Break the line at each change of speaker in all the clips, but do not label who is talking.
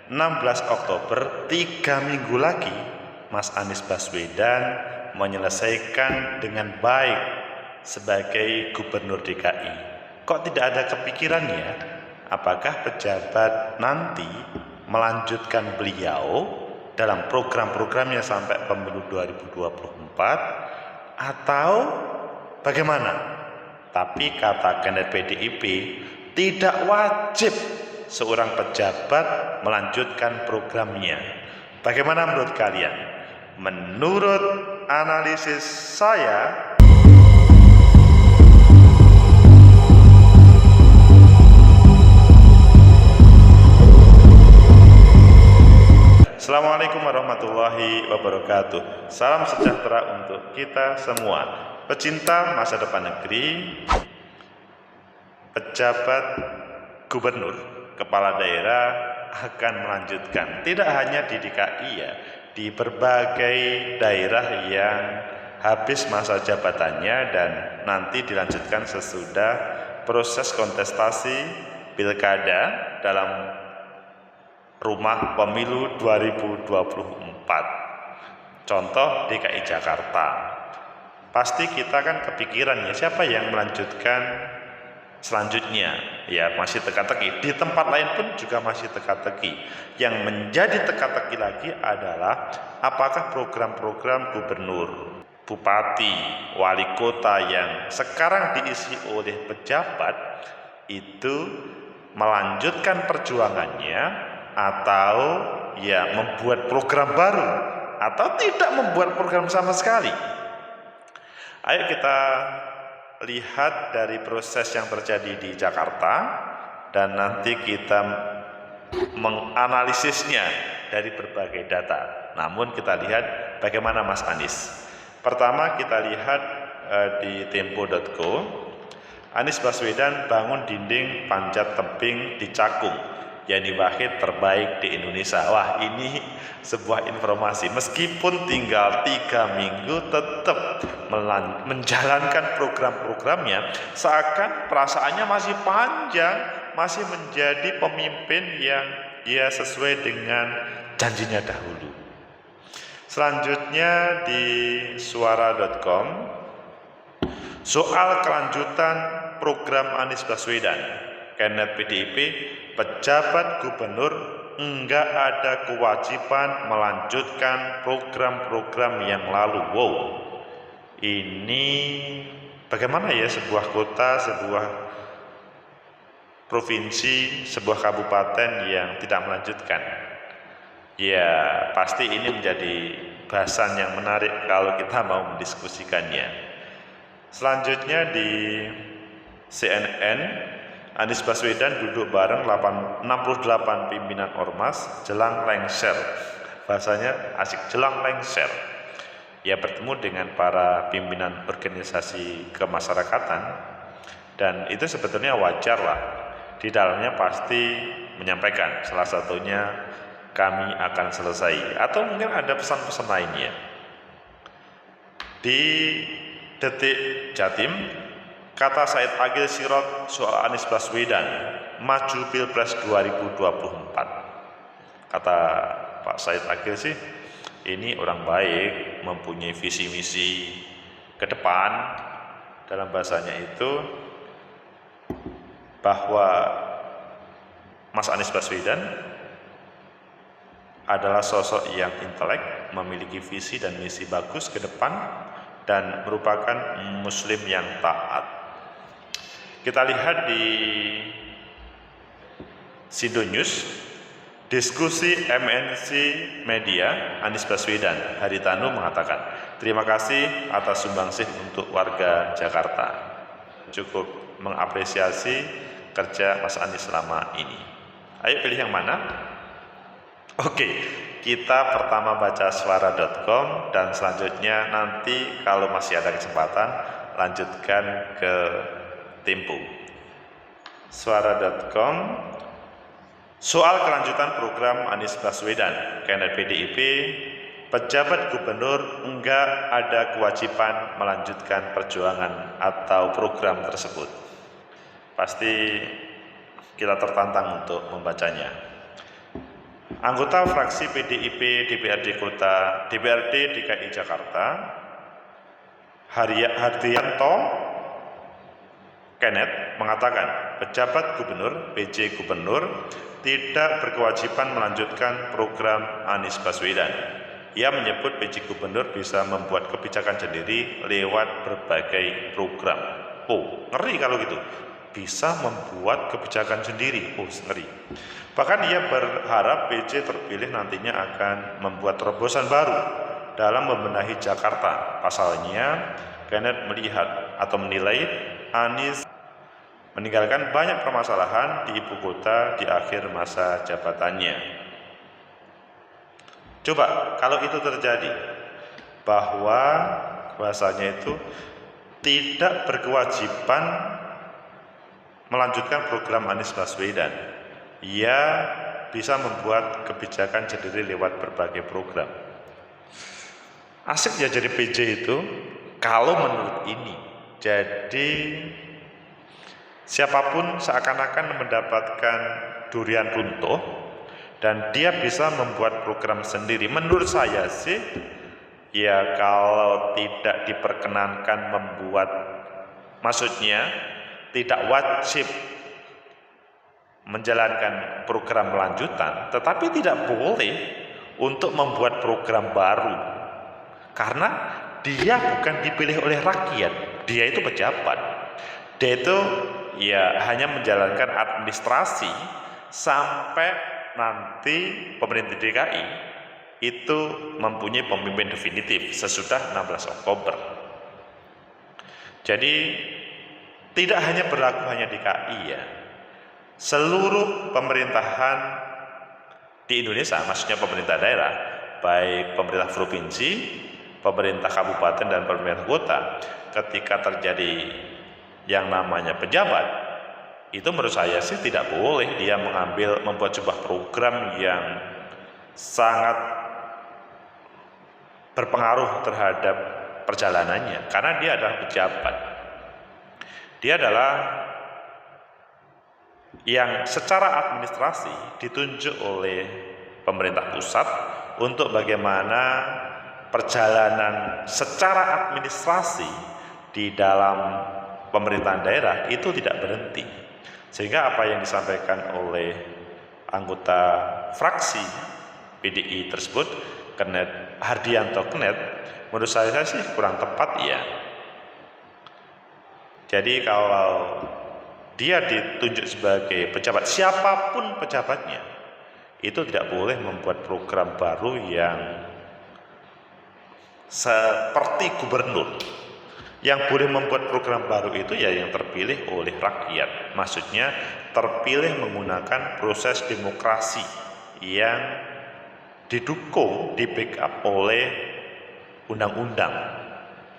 16 Oktober, 3 minggu lagi, Mas Anies Baswedan menyelesaikan dengan baik sebagai Gubernur DKI. Kok tidak ada kepikirannya? Apakah pejabat nanti melanjutkan beliau dalam program-programnya sampai pemilu 2024 atau bagaimana? Tapi kata Kader PDIP, tidak wajib seorang pejabat melanjutkan programnya. Bagaimana menurut kalian? Menurut analisis saya, Assalamualaikum warahmatullahi wabarakatuh. Salam sejahtera untuk kita semua. Pecinta masa depan negeri, pejabat gubernur, kepala daerah akan melanjutkan. Tidak hanya di DKI ya, di berbagai daerah yang habis masa jabatannya dan nanti dilanjutkan sesudah proses kontestasi pilkada dalam rumah pemilu 2024. Contoh DKI Jakarta. Pasti kita kan kepikiran ya, siapa yang melanjutkan selanjutnya? Ya masih teka-teki. Di tempat lain pun juga masih teka-teki. Yang menjadi teka-teki lagi adalah apakah program-program gubernur, bupati, wali kota yang sekarang diisi oleh pejabat itu melanjutkan perjuangannya atau ya membuat program baru atau tidak membuat program sama sekali. Ayo kita lihat dari proses yang terjadi di Jakarta dan nanti kita menganalisisnya dari berbagai data. Namun kita lihat bagaimana Mas Anies. Pertama kita lihat di tempo.co, Anies Baswedan bangun dinding panjat tebing di Cakung, Yani Wahid terbaik di Indonesia. Wah, ini sebuah informasi. Meskipun tinggal 3 minggu tetap menjalankan program-programnya, seakan perasaannya masih panjang, masih menjadi pemimpin yang ya sesuai dengan janjinya dahulu. Selanjutnya di suara.com, soal kelanjutan program Anies Baswedan. Kader PDIP, pejabat gubernur enggak ada kewajiban melanjutkan program-program yang lalu. Wow, ini bagaimana ya sebuah kota, sebuah provinsi, sebuah kabupaten yang tidak melanjutkan? Ya pasti ini menjadi bahasan yang menarik kalau kita mau mendiskusikannya. Selanjutnya di CNN, Anies Baswedan duduk bareng 68 pimpinan ormas jelang lengser. Bahasanya asik, jelang lengser. Ya bertemu dengan para pimpinan organisasi kemasyarakatan dan itu sebetulnya wajar lah. Di dalamnya pasti menyampaikan salah satunya kami akan selesai atau mungkin ada pesan-pesan lainnya. Di Detik Jatim, kata Said Agil Sirot soal Anies Baswedan maju Pilpres 2024. Kata Pak Said Agil sih, ini orang baik, mempunyai visi misi ke depan. Dalam bahasanya itu bahwa Mas Anies Baswedan adalah sosok yang intelek, memiliki visi dan misi bagus ke depan dan merupakan muslim yang taat. Kita lihat di Sindo News, diskusi MNC Media, Anies Baswedan, Haritanu mengatakan, terima kasih atas sumbangsih untuk warga Jakarta. Cukup mengapresiasi kerja Mas Anies selama ini. Ayo pilih yang mana? Oke, kita pertama baca suara.com dan selanjutnya nanti kalau masih ada kesempatan lanjutkan ke Tempo. Suara.com, soal kelanjutan program Anies Baswedan, Kader PDIP, pejabat gubernur enggak ada kewajiban melanjutkan perjuangan atau program tersebut. Pasti kita tertantang untuk membacanya. Anggota fraksi PDIP DPRD DKI Jakarta, Hardianto Kenneth, mengatakan pejabat gubernur, PJ gubernur tidak berkewajiban melanjutkan program Anies Baswedan. Ia menyebut PJ gubernur bisa membuat kebijakan sendiri lewat berbagai program. Oh, ngeri kalau gitu. Bisa membuat kebijakan sendiri. Oh, ngeri. Bahkan ia berharap PJ terpilih nantinya akan membuat terobosan baru dalam membenahi Jakarta. Pasalnya, Kenneth melihat atau menilai Anies meninggalkan banyak permasalahan di ibu kota di akhir masa jabatannya. Coba kalau itu terjadi, bahwa bahasanya itu tidak berkewajiban melanjutkan program Anies Baswedan, ia bisa membuat kebijakan sendiri lewat berbagai program. Asik ya jadi PJ itu, kalau menurut ini. Jadi siapapun seakan-akan mendapatkan durian runtuh dan dia bisa membuat program sendiri. Menurut saya sih, ya kalau tidak diperkenankan membuat, maksudnya tidak wajib menjalankan program lanjutan, tetapi tidak boleh untuk membuat program baru. Karena dia bukan dipilih oleh rakyat, dia itu pejabat. Dia itu ya hanya menjalankan administrasi sampai nanti pemerintah DKI itu mempunyai pemimpin definitif sesudah 16 Oktober. Jadi tidak hanya berlaku hanya DKI ya. Seluruh pemerintahan di Indonesia, maksudnya pemerintah daerah, baik pemerintah provinsi, pemerintah kabupaten dan pemerintah kota, ketika terjadi yang namanya pejabat, itu menurut saya sih tidak boleh dia membuat sebuah program yang sangat berpengaruh terhadap perjalanannya, karena dia adalah pejabat. Dia adalah yang secara administrasi ditunjuk oleh pemerintah pusat untuk bagaimana perjalanan secara administrasi di dalam pemerintahan daerah itu tidak berhenti. Sehingga apa yang disampaikan oleh anggota fraksi PDI tersebut, Hardianto Kenneth, menurut saya sih kurang tepat ya. Jadi kalau dia ditunjuk sebagai pejabat, siapapun pejabatnya, itu tidak boleh membuat program baru yang seperti gubernur. Yang boleh membuat program baru itu ya yang terpilih oleh rakyat. Maksudnya terpilih menggunakan proses demokrasi yang didukung, di backup oleh undang-undang,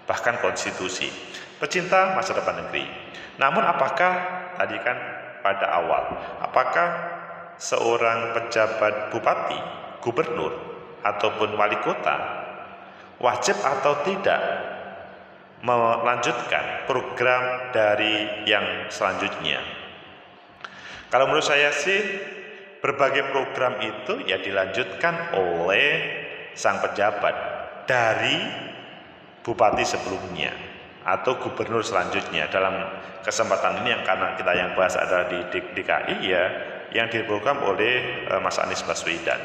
bahkan konstitusi. Pecinta masa depan negeri. Namun apakah tadi kan pada awal, apakah seorang pejabat bupati, gubernur, ataupun wali kota wajib atau tidak melanjutkan program dari yang selanjutnya? Kalau menurut saya sih, berbagai program itu ya dilanjutkan oleh sang pejabat dari bupati sebelumnya atau gubernur selanjutnya. Dalam kesempatan ini yang karena kita yang bahas adalah di DKI ya, yang diprogram oleh Mas Anies Baswedan.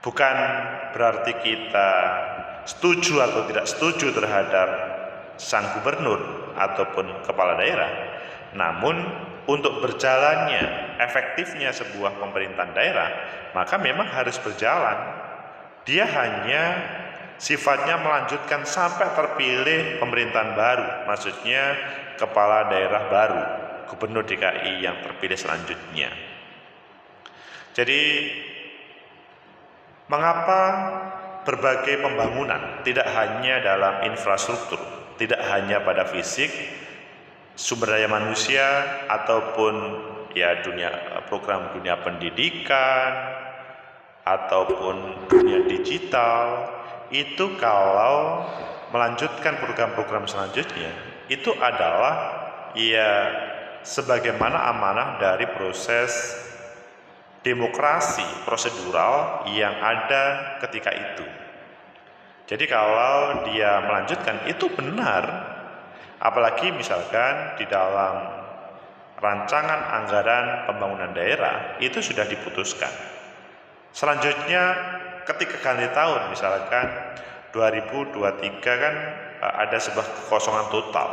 Bukan berarti kita setuju atau tidak setuju terhadap sang gubernur ataupun kepala daerah, namun untuk berjalannya efektifnya sebuah pemerintahan daerah, maka memang harus berjalan. Dia hanya sifatnya melanjutkan sampai terpilih pemerintahan baru, maksudnya kepala daerah baru, gubernur DKI yang terpilih selanjutnya. Jadi mengapa berbagai pembangunan tidak hanya dalam infrastruktur, tidak hanya pada fisik, sumber daya manusia, ataupun ya program dunia pendidikan ataupun dunia digital, itu kalau melanjutkan program-program selanjutnya itu adalah ya sebagaimana amanah dari proses demokrasi prosedural yang ada ketika itu. Jadi kalau dia melanjutkan itu benar, apalagi misalkan di dalam rancangan anggaran pembangunan daerah itu sudah diputuskan. Selanjutnya ketika ganti tahun misalkan 2023 kan ada sebuah kekosongan total.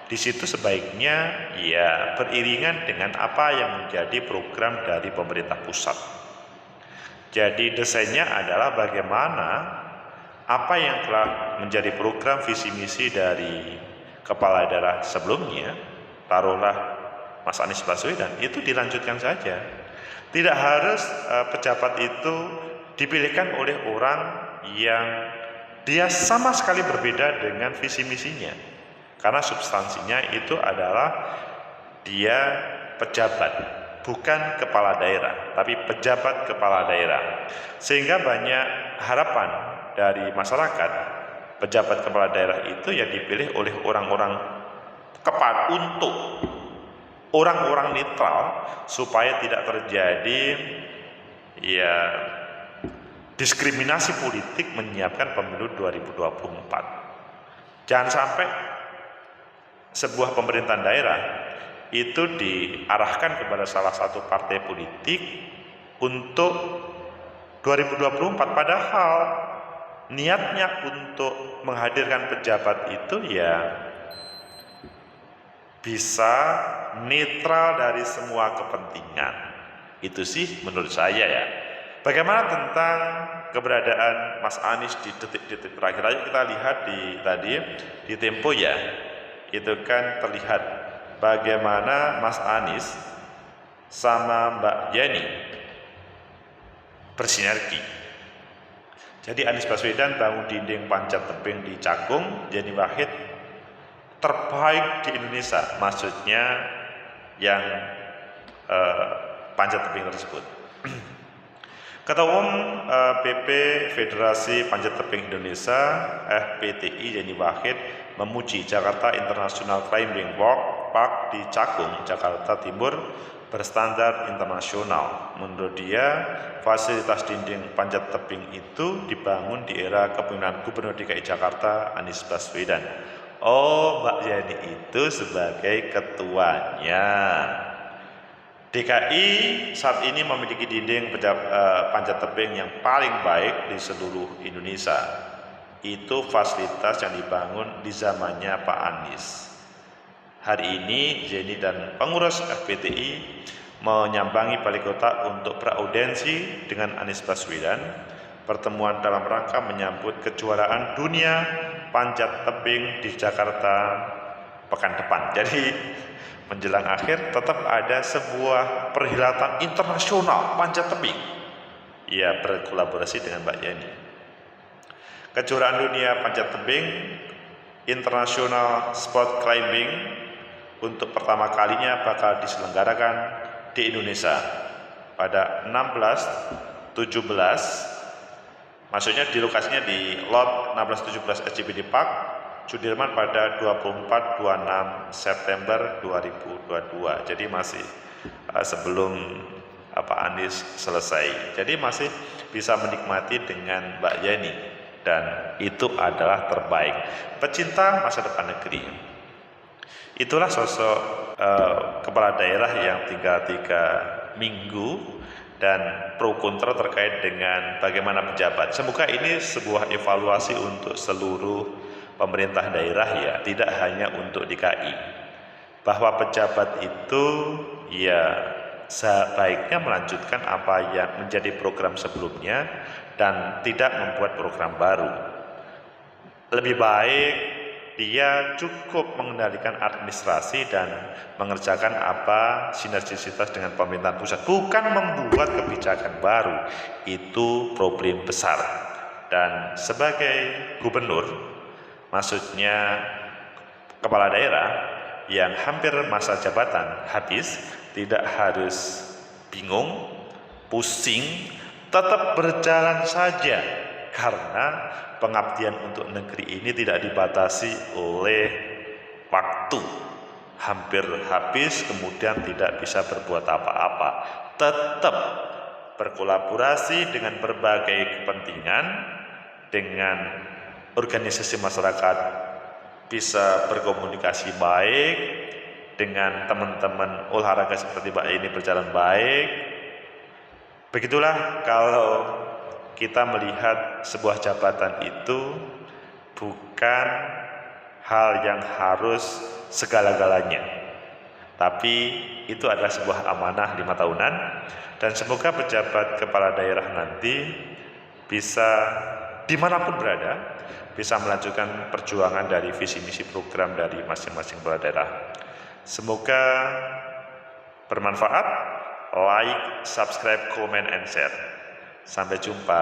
Di situ sebaiknya ya beriringan dengan apa yang menjadi program dari pemerintah pusat. Jadi desainnya adalah bagaimana apa yang telah menjadi program visi misi dari kepala daerah sebelumnya, taruhlah Mas Anies Baswedan, itu dilanjutkan saja. Tidak harus pejabat itu dipilihkan oleh orang yang dia sama sekali berbeda dengan visi misinya. Karena substansinya itu adalah dia pejabat, bukan kepala daerah, tapi pejabat kepala daerah. Sehingga banyak harapan dari masyarakat, pejabat kepala daerah itu yang dipilih oleh orang-orang untuk orang-orang netral supaya tidak terjadi ya diskriminasi politik menyiapkan pemilu 2024. Jangan sampai sebuah pemerintahan daerah itu diarahkan kepada salah satu partai politik untuk 2024 padahal niatnya untuk menghadirkan pejabat itu ya bisa netral dari semua kepentingan. Itu sih menurut saya ya. Bagaimana tentang keberadaan Mas Anies di detik-detik terakhir? Ayo kita lihat di Tempo ya. Itu kan terlihat bagaimana Mas Anies sama Mbak Yeni bersinergi. Jadi Anies Baswedan bangun dinding panjat tebing di Cakung, Yeni Wahid terbaik di Indonesia, maksudnya yang panjat tebing tersebut. Ketua Umum PP Federasi Panjat Tebing Indonesia FPTI Yeni Wahid memuji Jakarta International Climbing Park di Cakung, Jakarta Timur berstandar internasional. Menurut dia, fasilitas dinding panjat tebing itu dibangun di era kepemimpinan Gubernur DKI Jakarta Anies Baswedan. Oh, Mbak Yeni itu sebagai ketuanya. DKI saat ini memiliki dinding panjat tebing yang paling baik di seluruh Indonesia. Itu fasilitas yang dibangun di zamannya Pak Anies. Hari ini Yeni dan pengurus FPTI menyambangi Balai Kota untuk beraudiensi dengan Anies Baswedan. Pertemuan dalam rangka menyambut kejuaraan dunia panjat tebing di Jakarta pekan depan. Jadi menjelang akhir tetap ada sebuah perhelatan internasional panjat tebing. Ia berkolaborasi dengan Mbak Yeni. Kejuaraan dunia panjat tebing International Sport Climbing untuk pertama kalinya bakal diselenggarakan di Indonesia pada 16-17, maksudnya di lokasinya di lot 16-17 SCBD Park Sudirman pada 24-26 September 2022. Jadi masih sebelum Anies selesai. Jadi masih bisa menikmati dengan Mbak Yeni dan itu adalah terbaik. Pecinta masa depan negeri. Itulah sosok kepala daerah yang tinggal 3 minggu dan pro kontra terkait dengan bagaimana pejabat. Semoga ini sebuah evaluasi untuk seluruh pemerintah daerah ya, tidak hanya untuk DKI. Bahwa pejabat itu ya sebaiknya melanjutkan apa yang menjadi program sebelumnya dan tidak membuat program baru. Lebih baik dia cukup mengendalikan administrasi dan mengerjakan apa sinergisitas dengan pemerintahan pusat, bukan membuat kebijakan baru. Itu problem besar. Dan sebagai gubernur, maksudnya kepala daerah yang hampir masa jabatan habis, tidak harus bingung, pusing, tetap berjalan saja karena pengabdian untuk negeri ini tidak dibatasi oleh waktu. Hampir habis kemudian tidak bisa berbuat apa-apa. Tetap berkolaborasi dengan berbagai kepentingan, dengan organisasi masyarakat bisa berkomunikasi baik, dengan teman-teman olahraga seperti Mbak ini berjalan baik. Begitulah kalau kita melihat sebuah jabatan itu bukan hal yang harus segala-galanya, tapi itu adalah sebuah amanah 5 tahunan, dan semoga pejabat kepala daerah nanti bisa dimanapun berada, bisa melanjutkan perjuangan dari visi misi program dari masing-masing kepala daerah. Semoga bermanfaat. Like, subscribe, comment, and share. Sampai jumpa.